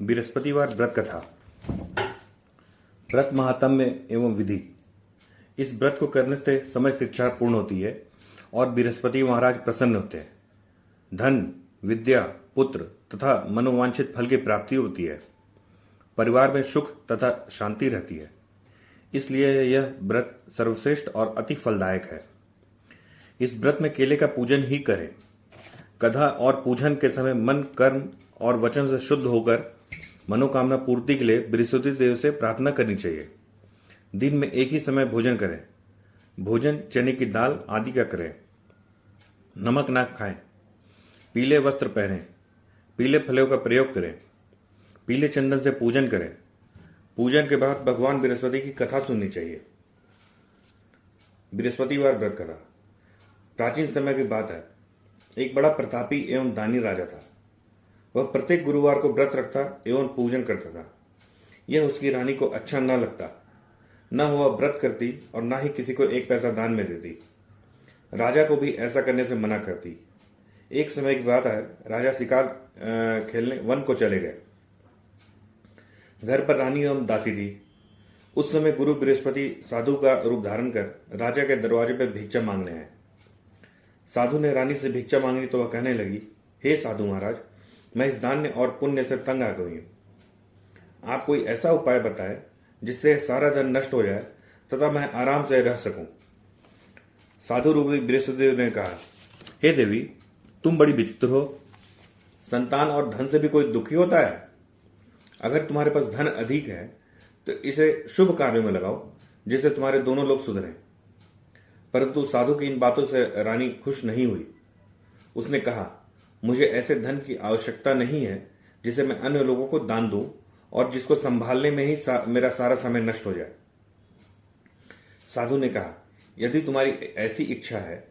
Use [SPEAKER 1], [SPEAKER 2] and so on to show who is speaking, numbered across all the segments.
[SPEAKER 1] बृहस्पतिवार व्रत कथा। व्रत महात्म्य एवं विधि। इस व्रत को करने से समस्त इच्छा पूर्ण होती है और बृहस्पति महाराज प्रसन्न होते हैं। धन, विद्या, पुत्र तथा मनोवांछित फल की प्राप्ति होती है। परिवार में सुख तथा शांति रहती है। इसलिए यह व्रत सर्वश्रेष्ठ और अति फलदायक है। इस व्रत में केले का पूजन ही करें। कथा और पूजन के समय मन, कर्म और वचन से शुद्ध होकर मनोकामना पूर्ति के लिए बृहस्पति देव से प्रार्थना करनी चाहिए। दिन में एक ही समय भोजन करें। भोजन चने की दाल आदि का करें। नमक ना खाएं। पीले वस्त्र पहनें। पीले फलों का प्रयोग करें। पीले चंदन से पूजन करें। पूजन के बाद भगवान बृहस्पति की कथा सुननी चाहिए। बृहस्पतिवार व्रत कथा। प्राचीन समय की बात है। एक बड़ा प्रतापी एवं दानी राजा था। वह प्रत्येक गुरुवार को व्रत रखता एवं पूजन करता था। यह उसकी रानी को अच्छा न लगता। न वह व्रत करती और न ही किसी को एक पैसा दान में देती। राजा को भी ऐसा करने से मना करती। एक समय की बात है, राजा शिकार खेलने वन को चले गए। घर पर रानी एवं दासी थी। उस समय गुरु बृहस्पति साधु का रूप धारण कर राजा के दरवाजे पर भिक्षा मांगने आए। साधु ने रानी से भिक्षा मांगी तो वह कहने लगी, हे साधु महाराज, मैं इस दान्य और पुण्य से तंग आ गई हूं। आप कोई ऐसा उपाय बताएं जिससे सारा धन नष्ट हो जाए तथा मैं आराम से रह सकूं। साधु रूपी बृहस्पति ने कहा, हे देवी, तुम बड़ी विचित्र हो। संतान और धन से भी कोई दुखी होता है? अगर तुम्हारे पास धन अधिक है तो इसे शुभ कार्यों में लगाओ जिससे तुम्हारे दोनों लोग सुधरें। परंतु साधु की इन बातों से रानी खुश नहीं हुई। उसने कहा, मुझे ऐसे धन की आवश्यकता नहीं है जिसे मैं अन्य लोगों को दान दूं और जिसको संभालने में ही मेरा सारा समय नष्ट हो जाए। साधु ने कहा, यदि तुम्हारी ऐसी इच्छा है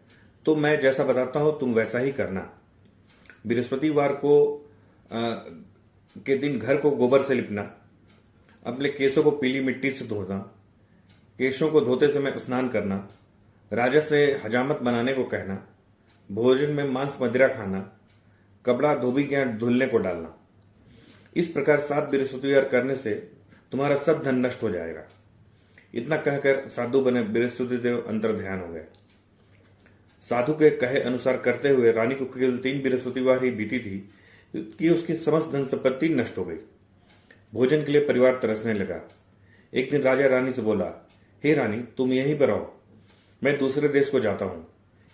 [SPEAKER 1] तो मैं जैसा बताता हूं तुम वैसा ही करना। बृहस्पतिवार के दिन घर को गोबर से लिपना। अपने केशों को पीली मिट्टी से धोना। केशों को धोते समय स्नान करना। राजा से हजामत बनाने को कहना। भोजन में मांस मदिरा खाना। कपड़ा धोबी के यहाँ धुलने को डालना। इस प्रकार 7 बृहस्पतिवार करने से तुम्हारा सब धन नष्ट हो जाएगा। इतना कहकर साधु बने बृहस्पति देव अंतर ध्यान हो गए। साधु के कहे अनुसार करते हुए रानी को केवल 3 बृहस्पतिवार ही बीती थी कि उसकी समस्त धन संपत्ति नष्ट हो गई। भोजन के लिए परिवार तरसने लगा। एक दिन राजा रानी से बोला, हे रानी, तुम यहीं पर रहो। मैं दूसरे देश को जाता हूं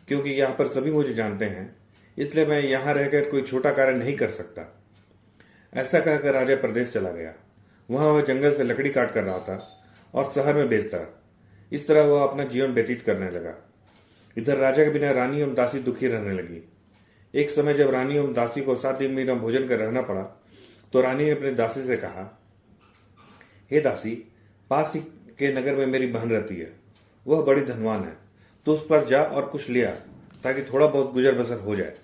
[SPEAKER 1] क्योंकि यहाँ पर सभी मुझे जानते हैं, इसलिए मैं यहां रहकर कोई छोटा कार्य नहीं कर सकता। ऐसा कहकर राजा प्रदेश चला गया। वहां वह जंगल से लकड़ी काट कर रहा था और शहर में बेचता। इस तरह वह अपना जीवन व्यतीत करने लगा। इधर राजा के बिना रानी एवं दासी दुखी रहने लगी। एक समय जब रानी एवं दासी को 7 दिन बिना भोजन कर रहना पड़ा तो रानी ने अपनी दासी से कहा, हे दासी, पास ही के नगर में मेरी बहन रहती है। वह बड़ी धनवान है। तो उस पर जा और कुछ लिया ताकि थोड़ा बहुत गुजर बसर हो जाए।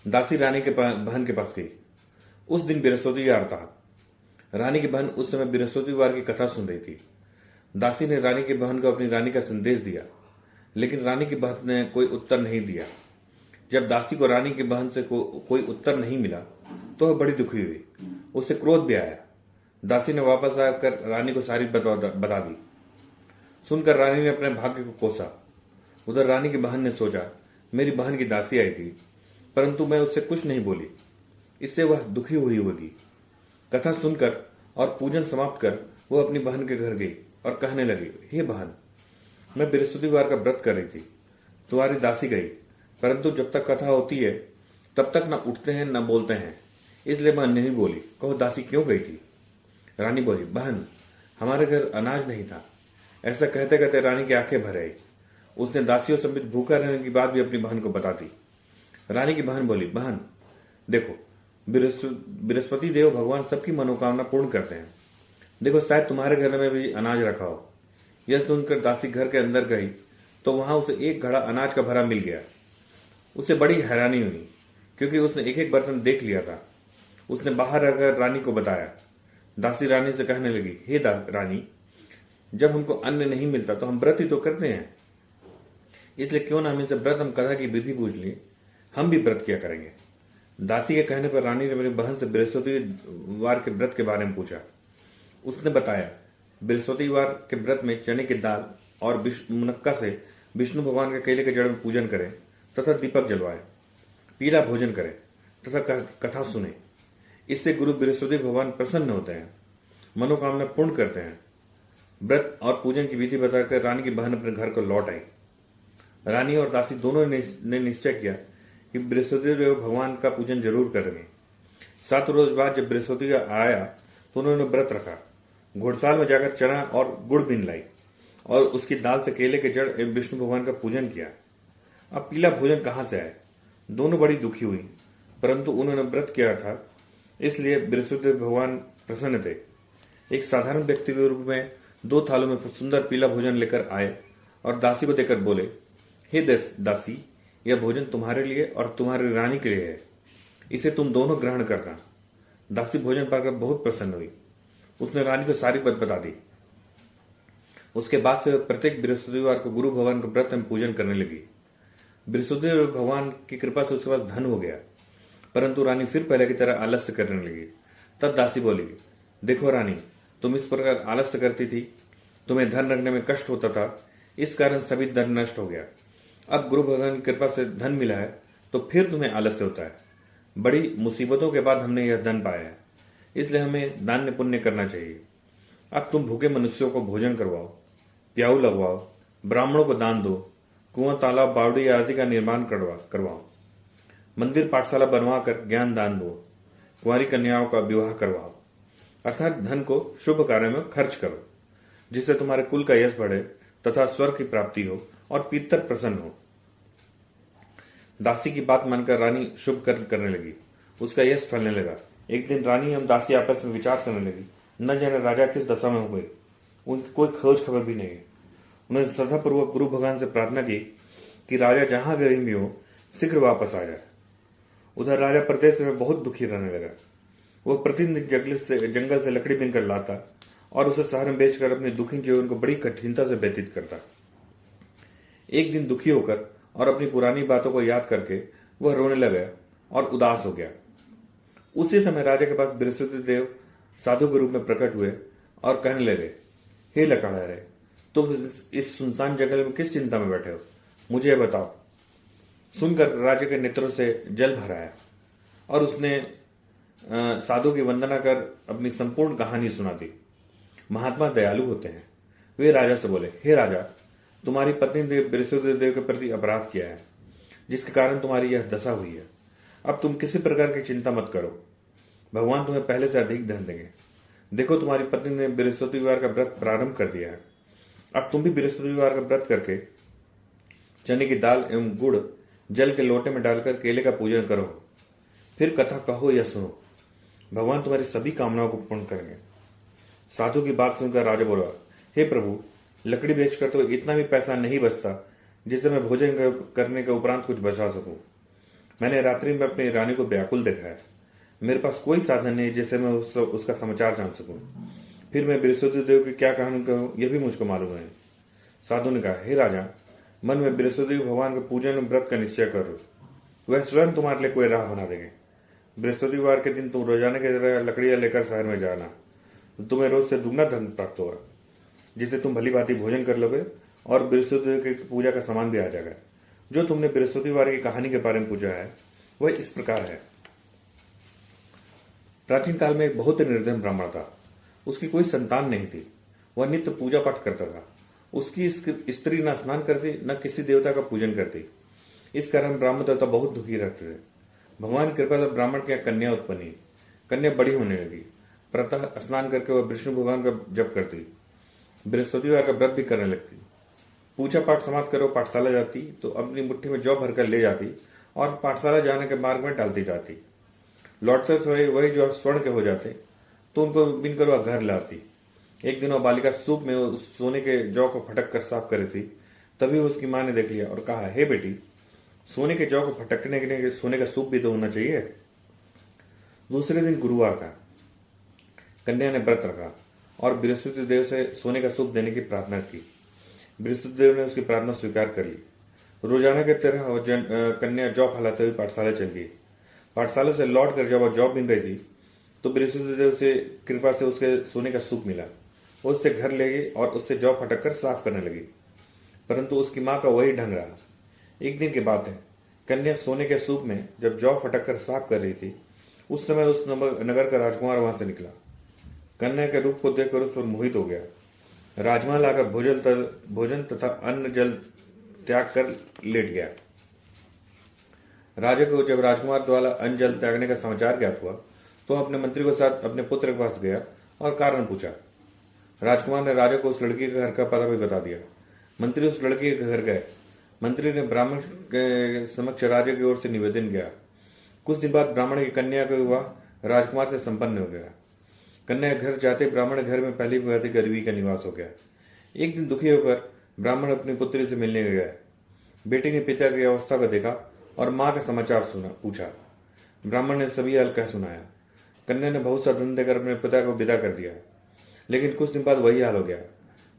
[SPEAKER 1] दासी रानी के बहन के पास गई। उस दिन बृहस्पतिवार था। रानी की बहन उस समय बृहस्पतिवार की कथा सुन रही थी। दासी ने रानी की बहन को अपनी रानी का संदेश दिया, लेकिन रानी की बहन ने कोई उत्तर नहीं दिया। जब दासी को रानी की बहन से कोई उत्तर नहीं मिला तो वह बड़ी दुखी हुई। उसे क्रोध भी आया। दासी ने वापस आकर रानी को सारी बता दी। सुनकर रानी ने अपने भाग्य को कोसा। उधर रानी की बहन ने सोचा, मेरी बहन की दासी आई थी परंतु मैं उससे कुछ नहीं बोली, इससे वह दुखी हुई होगी। कथा सुनकर और पूजन समाप्त कर वह अपनी बहन के घर गई और कहने लगी, हे बहन, मैं बृहस्पतिवार का व्रत कर रही थी। तुम्हारी दासी गई, परंतु जब तक कथा होती है तब तक न उठते हैं न बोलते हैं, इसलिए मैं नहीं बोली। कहो दासी क्यों गई थी? रानी बोली, बहन, हमारे घर अनाज नहीं था। ऐसा कहते कहते रानी की आंखें भर आई। उसने दासियों समेत भूखा रहने की बात भी अपनी बहन को बता दी। रानी की बहन बोली, बहन देखो, बृहस्पति देव भगवान सबकी मनोकामना पूर्ण करते हैं। देखो, शायद तुम्हारे घर में भी अनाज रखा हो। यह सुनकर दासी घर के अंदर गई तो वहां उसे एक घड़ा अनाज का भरा मिल गया। उसे बड़ी हैरानी हुई क्योंकि उसने एक एक बर्तन देख लिया था। उसने बाहर रखकर रानी को बताया। दासी रानी से कहने लगी, हे रानी, जब हमको अन्न नहीं मिलता तो हम व्रत ही तो करते हैं, इसलिए क्यों ना हम इनसे व्रत हम कथा की विधि पूछ लें। हम भी व्रत किया करेंगे। दासी के कहने पर रानी ने मेरी बहन से बृहस्पतिवार के व्रत के बारे में पूछा। उसने बताया, बृहस्पतिवार के व्रत में चने की दाल और मुनक्का से विष्णु भगवान के केले के जड़ में पूजन करें तथा दीपक जलवाएं, पीला भोजन करें तथा कथा सुने। इससे गुरु बृहस्पति भगवान प्रसन्न होते हैं, मनोकामना पूर्ण करते हैं। व्रत और पूजन की विधि बताकर रानी की बहन अपने घर को लौट आई। रानी और दासी दोनों ने निश्चय किया कि बृहस्पति देव भगवान का पूजन जरूर करेंगे। 7 रोज बाद जब बृहस्पति आया तो उन्होंने व्रत रखा। घुड़साल में जाकर चना और गुड़ बीन लाई और उसकी दाल से केले के जड़ एवं विष्णु भगवान का पूजन किया। अब पीला भोजन कहां से आए? दोनों बड़ी दुखी हुई, परंतु उन्होंने व्रत किया था, इसलिए बृहस्पति भगवान प्रसन्न थे। एक साधारण व्यक्ति के रूप में 2 थालों में सुंदर पीला भोजन लेकर आए और दासी को देकर बोले, हे दासी, यह भोजन तुम्हारे लिए और तुम्हारी रानी के लिए है, इसे तुम दोनों ग्रहण करना। दासी भोजन पाकर बहुत प्रसन्न हुई। उसने रानी को सारी बात बता दी। उसके बाद से प्रत्येक बृहस्पतिवार को गुरु भगवान का व्रत में पूजन करने लगी। बृहस्पति भगवान की कृपा से उसके पास धन हो गया, परंतु रानी फिर पहले की तरह आलस्य करने लगी। तब दासी बोली, देखो रानी, तुम इस प्रकार आलस्य करती थी, तुम्हें धन रखने में कष्ट होता था, इस कारण सभी धन नष्ट हो गया। अब गुरु भगवान की कृपा से धन मिला है तो फिर तुम्हें आलस्य होता है। बड़ी मुसीबतों के बाद हमने यह धन पाया है, इसलिए हमें दान पुण्य करना चाहिए। अब तुम भूखे मनुष्यों को भोजन करवाओ, प्याऊ लगवाओ, ब्राह्मणों को दान दो, कुआं, तालाब, बावड़ी आदि का निर्माण करवाओ, मंदिर पाठशाला बनवाकर ज्ञान दान दो, कुंवारी कन्याओं का विवाह करवाओ, अर्थात धन को शुभ कार्य में खर्च करो, जिससे तुम्हारे कुल का यश बढ़े तथा स्वर्ग की प्राप्ति हो और पितर प्रसन्न हो। दासी की बात मानकर रानी शुभ कर्म करने लगी। उसका यश फलने लगा। एक दिन रानी एवं दासी आपस में विचार करने लगी। न जाने राजा किस दशा में हो गए, उनकी कोई खोज खबर भी नहीं है। उन्होंने श्रद्धापूर्वक गुरु भगवान से प्रार्थना की कि राजा जहां कहीं भी हो शीघ्र वापस आ जाए। उधर राजा प्रदेश में बहुत दुखी रहने लगा। वह प्रतिदिन जंगल से लकड़ी बीनकर लाता और उसे शहर में बेचकर अपने दुखी जीवन को बड़ी कठिनता से व्यतीत करता। एक दिन दुखी होकर और अपनी पुरानी बातों को याद करके वह रोने लगा और उदास हो गया। उसी समय राजा के पास बृहस्पति देव साधु के रूप में प्रकट हुए और कहने लगे, हे लकड़हारे, तुम इस सुनसान जंगल में किस चिंता में बैठे हो, मुझे यह बताओ। सुनकर राजा के नेत्रों से जल भर आया और उसने साधु की वंदना कर अपनी संपूर्ण कहानी सुना दी। महात्मा दयालु होते हैं। वे राजा से बोले, हे राजा, तुम्हारी पत्नी ने बृहस्पति देव के प्रति अपराध किया है, जिसके कारण तुम्हारी यह दशा हुई है। अब तुम किसी प्रकार की चिंता मत करो, भगवान तुम्हें पहले से अधिक धन देंगे। देखो, तुम्हारी पत्नी ने बृहस्पतिवार का व्रत प्रारंभ कर दिया है। अब तुम भी बृहस्पतिवार का व्रत करके चने की दाल एवं गुड़ जल के लोटे में डालकर केले का पूजन करो, फिर कथा कहो या सुनो। भगवान तुम्हारी सभी कामनाओं को पूर्ण करेंगे। साधु की बात सुनकर राजा बोला, हे प्रभु, लकड़ी बेचकर तो इतना भी पैसा नहीं बचता जिससे मैं भोजन करने के उपरांत कुछ बचा सकूं। मैंने रात्रि में अपनी रानी को व्याकुल देखा है। मेरे पास कोई साधन नहीं जिससे मैं उसका समाचार जान सकूं। फिर मैं बृहस्पति देव की क्या कहानी कहूं, यह भी मुझको मालूम है। साधु ने कहा, हे राजा, मन में बृहस्पति भगवान के पूजन और व्रत का निश्चय करो, वह स्वयं तुम्हारे लिए कोई राह बना देंगे। बृहस्पतिवार के दिन तुम रोजाना की तरह लकड़ियां लेकर शहर में जाना, तो तुम्हें रोज से दुगना धन प्राप्त होगा, जिससे तुम भली भांति भोजन कर लोगे और बृहस्पति की पूजा का सामान भी आ जाएगा। जो तुमने बृहस्पतिवार की कहानी के बारे में पूछा है वह इस प्रकार है। प्राचीन काल में एक बहुत ही निर्धन ब्राह्मण था। उसकी कोई संतान नहीं थी। वह नित्य पूजा पाठ करता था। उसकी स्त्री न स्नान करती न किसी देवता का पूजन करती। इस कारण ब्राह्मण देवता बहुत दुखी रहते थे। भगवान की कृपा से ब्राह्मण की कन्या उत्पन्न हुई। कन्या बड़ी होने लगी। प्रातः स्नान करके वह विष्णु भगवान का जप करती, बृहस्पतिवार का व्रत भी करने लगती। पूजा पाठ समाप्त कर वो पाठशाला जाती तो अपनी मुट्ठी में जौ भरकर ले जाती और पाठशाला जाने के मार्ग में डालती जाती। लौटते समय वही जो स्वर्ण के हो जाते तो उनको बीनकर वह घर लाती। एक दिन वह बालिका सूप में उस सोने के जौ को फटक कर साफ कर रही थी। तभी उसकी मां ने देख लिया और कहा, हे बेटी, सोने के जौ को फटकने के लिए सोने का सूप भी तो होना चाहिए। दूसरे दिन गुरुवार था। कन्या ने व्रत रखा और बृहस्पति देव से सोने का सूप देने की प्रार्थना की। बृहस्पति देव ने उसकी प्रार्थना स्वीकार कर ली। रोजाना की तरह कन्या जौ फैलाते हुए पाठशाला चल गई। पाठशाला से लौट कर जब वह जॉब मिल रही थी तो बृहस्पति देव से कृपा से उसके सोने का सूप मिला। वो उससे घर ले गई और उससे जौ फटक कर साफ करने लगी, परंतु उसकी माँ का वही ढंग रहा। एक दिन की बात है, कन्या सोने के सूप में जब जौ फटक कर साफ कर रही थी, उस समय उस नगर का राजकुमार वहां से निकला। कन्या के रूप को देखकर उस पर मोहित हो गया। राजमहल आकर भोजन तथा अन्न जल त्याग कर लेट गया। राजा को जब राजकुमार द्वारा अन्न जल त्यागने का समाचार ज्ञात हुआ तो अपने मंत्री के साथ अपने पुत्र के पास गया और कारण पूछा। राजकुमार ने राजा को उस लड़की के घर का पता भी बता दिया। मंत्री उस लड़की के घर गए। मंत्री ने ब्राह्मण के समक्ष राजा की ओर से निवेदन किया। कुछ दिन बाद ब्राह्मण की कन्या का विवाह राजकुमार से संपन्न हो गया। कन्या घर जाते ब्राह्मण घर में पहली बात गरीबी का निवास हो गया। एक दिन दुखी होकर ब्राह्मण अपनी पुत्री से मिलने गया। बेटी ने पिता की अवस्था को देखा और माँ का समाचार पूछा। ब्राह्मण ने सभी हाल कह सुनाया। कन्या ने बहुत सा धन देकर अपने पिता को विदा कर दिया, लेकिन कुछ दिन बाद वही हाल हो गया।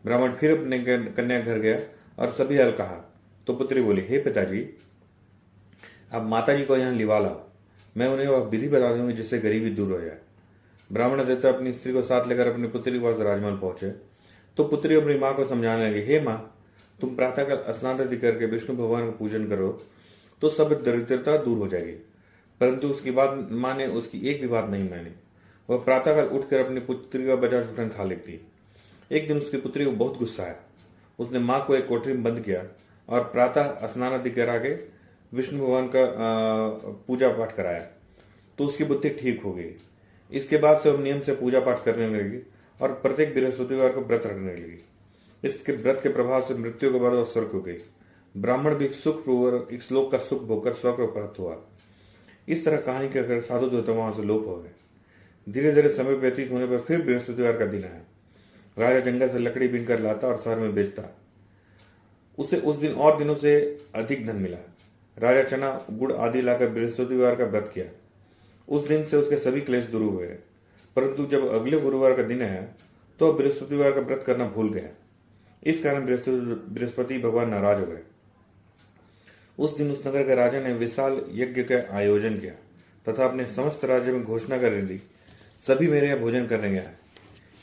[SPEAKER 1] ब्राह्मण फिर अपने कन्या घर गया और सभी हाल कहा तो पुत्री बोली, हे पिताजी, अब माता जी को यहाँ लिवा लाओ, मैं उन्हें वह विधि बता दूंगी जिससे गरीबी दूर हो जाए। ब्राह्मण देवता अपनी स्त्री को साथ लेकर अपनी पुत्री के पास राजमहल पहुंचे तो पुत्री अपनी माँ को समझाने लगी, हे माँ, तुम प्रातःकाल स्नान आदि करके विष्णु भगवान का पूजन करो तो सब दरिद्रता दूर हो जाएगी। परंतु उसकी बात माँ ने उसकी एक भी बात नहीं मानी। वह प्रातःकाल उठकर अपनी पुत्री का बचा छुटन खा लेती। एक दिन उसकी पुत्री को बहुत गुस्सा आया। उसने माँ को एक कोठरी में बंद किया और प्रातः स्नान आदि करा के विष्णु भगवान का पूजा पाठ कराया तो उसकी बुद्धि ठीक हो गई। इसके बाद से वह नियम से पूजा पाठ करने लगी और प्रत्येक बृहस्पतिवार को व्रत रखने लगी। इसके व्रत के प्रभाव से मृत्यु के बाद वह स्वर्ग हो गई। ब्राह्मण भी सुख पूर्वक एक श्लोक का सुख भोगकर स्वर्ग को प्राप्त हुआ। इस तरह कहानी कहकर साधु देवता वहां से लोप हो गए। धीरे धीरे समय व्यतीत होने पर फिर बृहस्पतिवार का दिन आया। राजा जंगल से लकड़ी बीनकर लाता और शहर में बेचता। उसे उस दिन और दिनों से अधिक धन मिला। राजा चना गुड़ आदि लाकर बृहस्पतिवार का व्रत किया। उस दिन से उसके सभी क्लेश दूर हुए। परंतु जब अगले गुरुवार का दिन आया तो बृहस्पतिवार का व्रत करना भूल गया। इस कारण बृहस्पति भगवान नाराज हो गए। उस दिन उस नगर के राजा ने विशाल यज्ञ का आयोजन किया तथा अपने समस्त राज्य में घोषणा कर दी, सभी मेरे यहाँ भोजन करने गया है,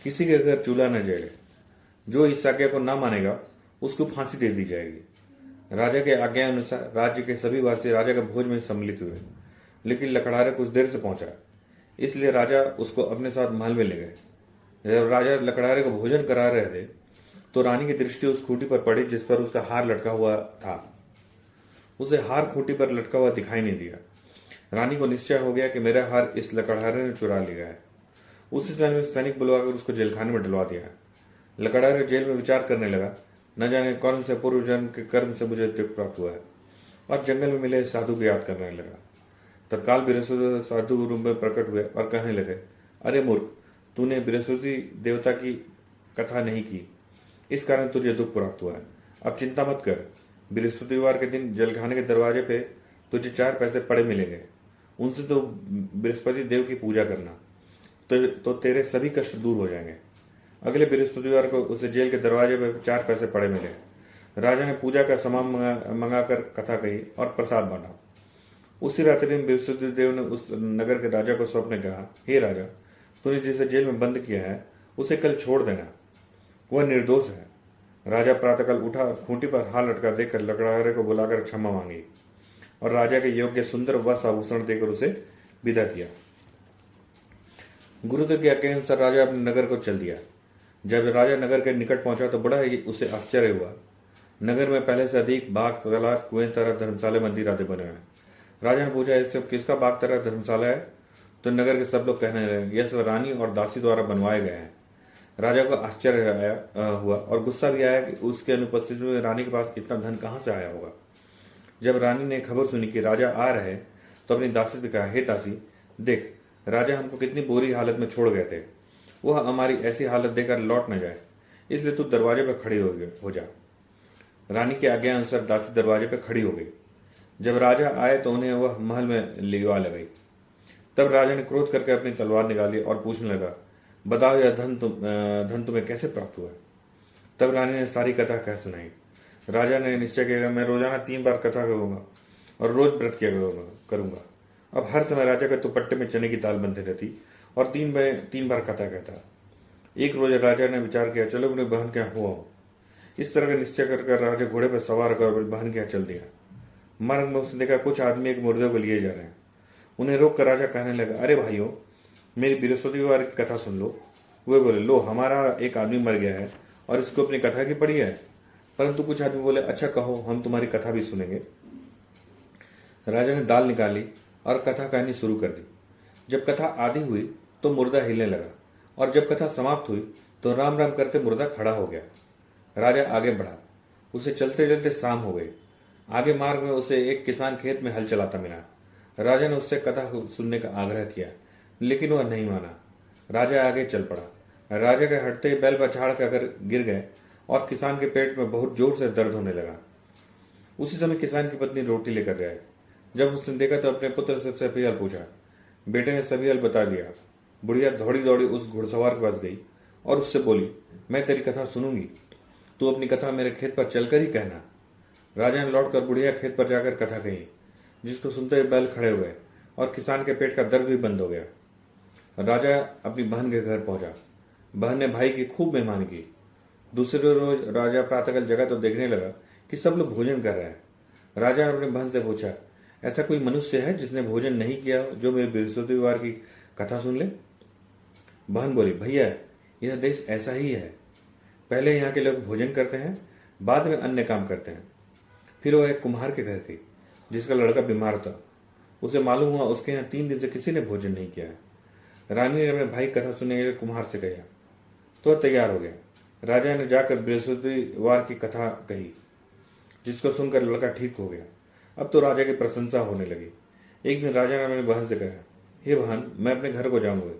[SPEAKER 1] किसी के घर चूल्हा न जले। जो इस आज्ञा को न मानेगा उसको फांसी दे दी जाएगी। राजा के आज्ञा अनुसार राज्य के सभी वासी राजा के भोज में सम्मिलित हुए, लेकिन लकड़हारे कुछ देर से पहुंचा, इसलिए राजा उसको अपने साथ महल में ले गए। जब राजा लकड़हारे को भोजन करा रहे थे तो रानी की दृष्टि उस खूंटी पर पड़ी जिस पर उसका हार लटका हुआ था। उसे हार खूंटी पर लटका हुआ दिखाई नहीं दिया। रानी को निश्चय हो गया कि मेरा हार इस लकड़हारे ने चुरा लिया है। उसी समय सैनिक बुलवाकर उसको जेलखाने में डलवा दिया। लकड़हारे जेल में विचार करने लगा, न जाने कौन से पूर्व जन्म के कर्म से मुझे दुख प्राप्त हुआ है, और जंगल में मिले साधु को याद करने लगा। तत्काल बृहस्पति साधु रूप में प्रकट हुए और कहने लगे, अरे मूर्ख, तूने बृहस्पति देवता की कथा नहीं की, इस कारण तुझे दुख प्राप्त हुआ है। अब चिंता मत कर, बृहस्पतिवार के दिन जलखाने के दरवाजे पे तुझे 4 पैसे पड़े मिलेंगे, उनसे तो बृहस्पति देव की पूजा करना, तो तेरे सभी कष्ट दूर हो जाएंगे। अगले बृहस्पतिवार को उसे जेल के दरवाजे पे 4 पैसे पड़े मिले। राजा ने पूजा का सामान मंगाकर कथा कही और प्रसाद बांटा। उसी रात्रि में बृहस्पति देव ने उस नगर के राजा को स्वप्न कहा, हे राजा, तूने जिसे जेल में बंद किया है उसे कल छोड़ देना, वह निर्दोष है। राजा प्रातःकाल उठा और खूंटी पर हाथ लटका देकर लकड़हारे को बुलाकर क्षमा मांगी और राजा के योग्य सुंदर वस्त्र आभूषण देकर उसे विदा किया। गुरुदेव की आज्ञा अनुसार राजा अपने नगर को चल दिया। जब राजा नगर के निकट पहुंचा तो बड़ा ही उसे आश्चर्य हुआ। नगर में पहले से अधिक बाग, तालाब, कुएं, तरह धर्मशाला, मंदिर आदि बने हुए। राजा ने पूछा, इससे किसका बाग, तरह धर्मशाला है? तो नगर के सब लोग कहने लगे, यह सब रानी और दासी द्वारा बनवाए गए हैं। राजा को आश्चर्य हुआ और गुस्सा भी आया कि उसके अनुपस्थिति में रानी के पास इतना धन कहां से आया होगा। जब रानी ने खबर सुनी कि राजा आ रहे तो अपनी दासी से कहा, हे दासी, देख, राजा हमको कितनी बुरी हालत में छोड़ गए थे, वह हमारी ऐसी हालत देकर लौट न जाए, इसलिए तू दरवाजे पर खड़ी हो जा। रानी की आज्ञा अनुसार दासी दरवाजे पर खड़ी हो गई। जब राजा आए तो उन्हें वह महल में लिवा लगाई। तब राजा ने क्रोध करके अपनी तलवार निकाली और पूछने लगा, बताओ यह धन तुम्हें कैसे प्राप्त हुआ? तब रानी ने सारी कथा कह सुनाई। राजा ने निश्चय किया, मैं रोजाना 3 बार कथा करूंगा और रोज व्रत किया करूंगा। अब हर समय राजा के दुपट्टे में चने की दाल बनती रहती और 3 बार कथा कहता। एक रोज राजा ने विचार किया, चलो अपनी बहन के यहाँ हुआ हो। इस तरह का निश्चय कर राजा घोड़े पर सवार कर अपनी बहन के यहाँ चल दिया। मार्ग में उसने देखा कुछ आदमी एक मुर्दे को लिए जा रहे हैं। उन्हें रोक कर राजा कहने लगा, अरे भाइयों, मेरी बृहस्पतिवार की कथा सुन लो। वे बोले, लो, हमारा एक आदमी मर गया है और इसको अपनी कथा की पड़ी है। परंतु कुछ आदमी बोले, अच्छा कहो, हम तुम्हारी कथा भी सुनेंगे। राजा ने दाल निकाली और कथा कहनी शुरू कर दी। जब कथा आधी हुई तो मुर्दा हिलने लगा और जब कथा समाप्त हुई तो राम राम करते मुर्दा खड़ा हो गया। राजा आगे बढ़ा। उसे चलते चलते शाम हो गई। आगे मार्ग में उसे एक किसान खेत में हल चलाता मिला। राजा ने उससे कथा सुनने का आग्रह किया, लेकिन वह नहीं माना। राजा आगे चल पड़ा। राजा के हटते ही बैल पर झाड़ कर गिर गए और किसान के पेट में बहुत जोर से दर्द होने लगा। उसी समय किसान की पत्नी रोटी लेकर आई। जब उसने देखा तो अपने पुत्र से सभी हाल पूछा। बेटे ने सभी हाल बता दिया। बुढ़िया दौड़ी दौड़ी उस घुड़सवार के पास गई और उससे बोली, मैं तेरी कथा सुनूंगी, तू अपनी कथा मेरे खेत पर चलकर ही कहना। राजा ने लौटकर बुढ़िया खेत पर जाकर कथा कही, जिसको सुनते ही बैल खड़े हुए और किसान के पेट का दर्द भी बंद हो गया। राजा अपनी बहन के घर पहुंचा। बहन ने भाई की खूब मेहमानी की। दूसरे रोज राजा प्रातःकाल जगा तो देखने लगा कि सब लोग भोजन कर रहे हैं। राजा ने अपनी बहन से पूछा, ऐसा कोई मनुष्य है जिसने भोजन नहीं किया जो मेरे बृहस्पतिवार की कथा सुन ले? बहन बोली, भैया, यह देश ऐसा ही है। पहले यहाँ के लोग भोजन करते हैं, बाद में अन्य काम करते हैं। फिर वह एक कुम्हार के घर गई जिसका लड़का बीमार था। उसे मालूम हुआ उसके यहाँ 3 दिन से किसी ने भोजन नहीं किया है। रानी ने अपने भाई कथा सुनने के लिए कुम्हार से कहा तो वह तैयार हो गया। राजा ने जाकर बृहस्पतिवार की कथा कही, जिसको सुनकर लड़का ठीक हो गया। अब तो राजा की प्रशंसा होने लगी। एक दिन राजा ने अपनी बहन से कहा, हे बहन, मैं अपने घर को जाऊंगा,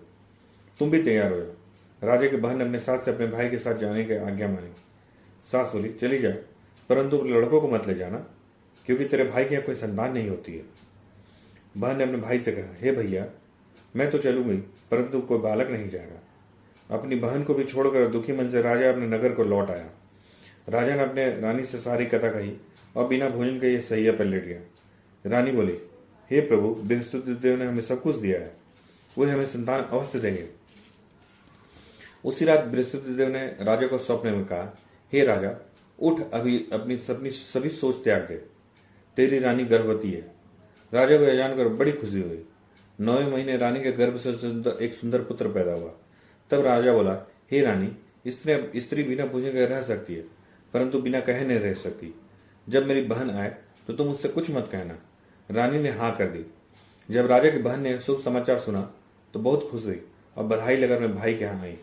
[SPEAKER 1] तुम भी तैयार हो जाओ। राजा की बहन ने अपने सास से अपने भाई के साथ जाने की आज्ञा मानी। सास बोली, चली जा, परंतु लड़कों को मत ले जाना, क्योंकि तेरे भाई के यहाँ कोई संतान नहीं होती है। बहन ने अपने भाई से कहा, हे भैया, मैं तो चलूंगी, परंतु कोई बालक नहीं जाएगा। अपनी बहन को भी छोड़कर दुखी मन से राजा अपने नगर को लौट आया। राजा ने अपने रानी से सारी कथा कही और बिना भोजन के ये सैया पर लेट गया। रानी बोली, हे प्रभु, बृहस्पति देव ने हमें सब कुछ दिया है, वे हमें संतान अवश्य देंगे। उसी रात बृहस्पति देव ने राजा को स्वप्न में कहा, हे राजा, उठ, अभी अपनी सभी सोच त्याग दे, तेरी रानी गर्भवती है। राजा को यह जानकर बड़ी खुशी हुई। 9वें महीने रानी के गर्भ से एक सुंदर पुत्र पैदा हुआ। तब राजा बोला, हे रानी, स्त्री बिना भोजन के रह सकती है, परंतु बिना कहे नहीं रह सकती। जब मेरी बहन आए तो तुम उससे कुछ मत कहना। रानी ने हाँ कर दी। जब राजा की बहन ने शुभ समाचार सुना तो बहुत खुश हुई और बधाई लेकर अपने भाई के यहाँ आई।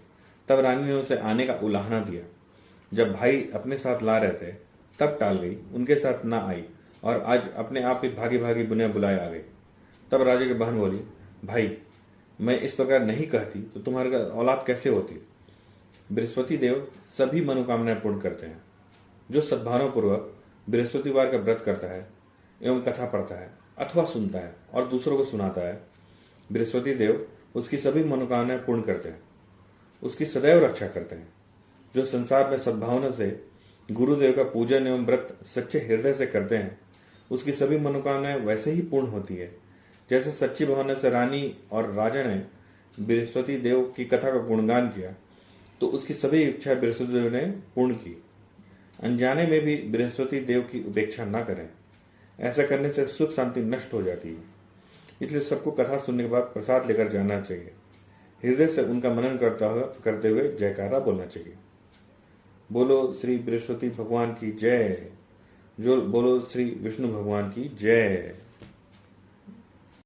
[SPEAKER 1] तब रानी ने उसे आने का उलाहना दिया। जब भाई अपने साथ ला रहे थे तब टाल गई, उनके साथ ना आई और आज अपने आप ही भागी भागी बिना बुलाए आ गई। तब राजा की बहन बोली, भाई, मैं इस प्रकार नहीं कहती तो तुम्हारी औलाद कैसे होती? बृहस्पति देव सभी मनोकामनाएं पूर्ण करते हैं। जो सद्भावनापूर्वक बृहस्पतिवार का व्रत करता है एवं कथा पढ़ता है अथवा सुनता है और दूसरों को सुनाता है, बृहस्पति देव उसकी सभी मनोकामनाएं पूर्ण करते हैं, उसकी सदैव रक्षा करते हैं। जो संसार में सद्भावना से गुरुदेव का पूजन एवं व्रत सच्चे हृदय से करते हैं, उसकी सभी मनोकामनाएं वैसे ही पूर्ण होती है जैसे सच्ची भावना से रानी और राजा ने बृहस्पति देव की कथा का गुणगान किया तो उसकी सभी इच्छा बृहस्पति देव ने पूर्ण की। अनजाने में भी बृहस्पति देव की उपेक्षा न करें, ऐसा करने से सुख शांति नष्ट हो जाती है। इसलिए सबको कथा सुनने के बाद प्रसाद लेकर जाना चाहिए। हृदय से उनका मनन करते हुए जयकारा बोलना चाहिए। बोलो श्री बृहस्पति भगवान की जय। जो बोलो श्री विष्णु भगवान की जय।